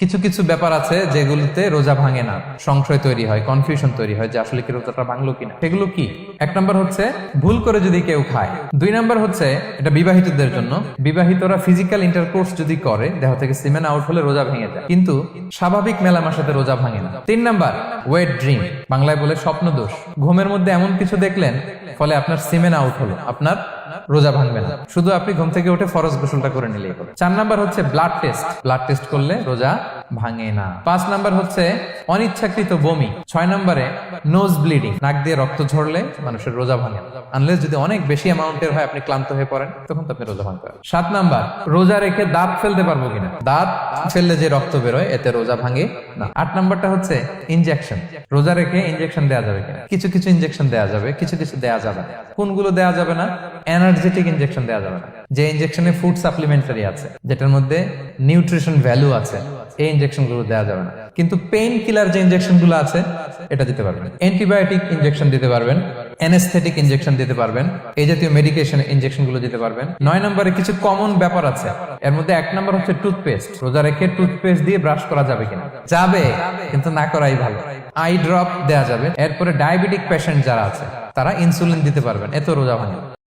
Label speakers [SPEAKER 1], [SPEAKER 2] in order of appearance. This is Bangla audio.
[SPEAKER 1] কিছু কিছু ব্যাপার আছে যেগুলোতে রোজা ভাঙে না, সংশয় তৈরি হয়, কনফিউশন তৈরি হয় যে আসলে কি রোজাটা ভাঙলো কিনা। সেগুলো কি? এক নম্বর হচ্ছে ভুল করে যদি কেউ খায়। দুই নম্বর হচ্ছে এটা বিবাহিতদের জন্য, বিবাহিতরা ফিজিক্যাল ইন্টারকোর্স যদি করে দেহ থেকে সিমেন আউট হলে রোজা ভেঙে যায়, কিন্তু স্বাভাবিক মেলামেশাতে রোজা ভাঙে না। তিন নম্বর ওয়েট ড্রিম, বাংলায় বলে স্বপ্ন দোষ। ঘুমের মধ্যে এমন কিছু দেখলেন ফলে আপনার সিমেন আউট হলো, আপনার রোজা ভাঙবে না, শুধু আপনি ঘুম থেকে উঠে ফরজ গোসলটা করে নিলেই হবে। চার নাম্বার হচ্ছে ব্লাড টেস্ট, ব্লাড টেস্ট করলে রোজা ভাঙে না। পাঁচ নাম্বার হচ্ছে অনিচ্ছাকৃত বমি। ছয় নম্বরে নোজ ব্লিডিং, নাক দিয়ে রক্ত ঝরলে মানুষের রোজা ভাঙে না, আনলেস যদি অনেক বেশি অ্যামাউন্টের হয়, আপনি ক্লান্ত হয়ে পড়েন, তখন তো আপনি রোজা ভাঙতে পারেন। সাত নাম্বার রোজা রেখে দাঁত ফেলতে পারবো কিনা, দাঁত ফেললে যে রক্ত বেরোয় এতে রোজা ভাঙে না। আট নাম্বারটা হচ্ছে ইনজেকশন, রোজা রেখে ইনজেকশন দেওয়া যাবে কিনা। কিছু কিছু ইনজেকশন দেওয়া যাবে, কিছু কিছু দেওয়া যাবে না। কোনগুলো দেওয়া যাবে না? এনার্জেটিক ইনজেকশন দেওয়া যাবে না, যে ইনজেকশনে ফুড সাপ্লিমেন্টারি আছে, যেটার মধ্যে নিউট্রিশন ভ্যালু আছে, এই ইনজেকশন গুলো দেওয়া যাবে না। কিন্তু পেইন কিলার যে ইনজেকশন গুলো আছে এটা দিতে পারবেন। অ্যান্টিবায়োটিক ইনজেকশন দিতে পারবেন, অ্যানেস্থেটিক ইনজেকশন দিতে পারবেন, এই জাতীয় মেডিকেশন ইনজেকশন গুলো দিতে পারবেন। নয় নম্বরে কিছু কমন ব্যাপার আছে, এর মধ্যে এক নম্বর হচ্ছে টুথপেস্ট। রোজা রেখে টুথপেস্ট দিয়ে ব্রাশ করা যাবে কিনা? যাবে, কিন্তু না করাই ভালো। আই ড্রপ দেওয়া যাবে। এরপরে ডায়াবেটিক পেশেন্ট যারা আছে তারা ইনসুলিন দিতে পারবেন, এত রোজা ভাঙে।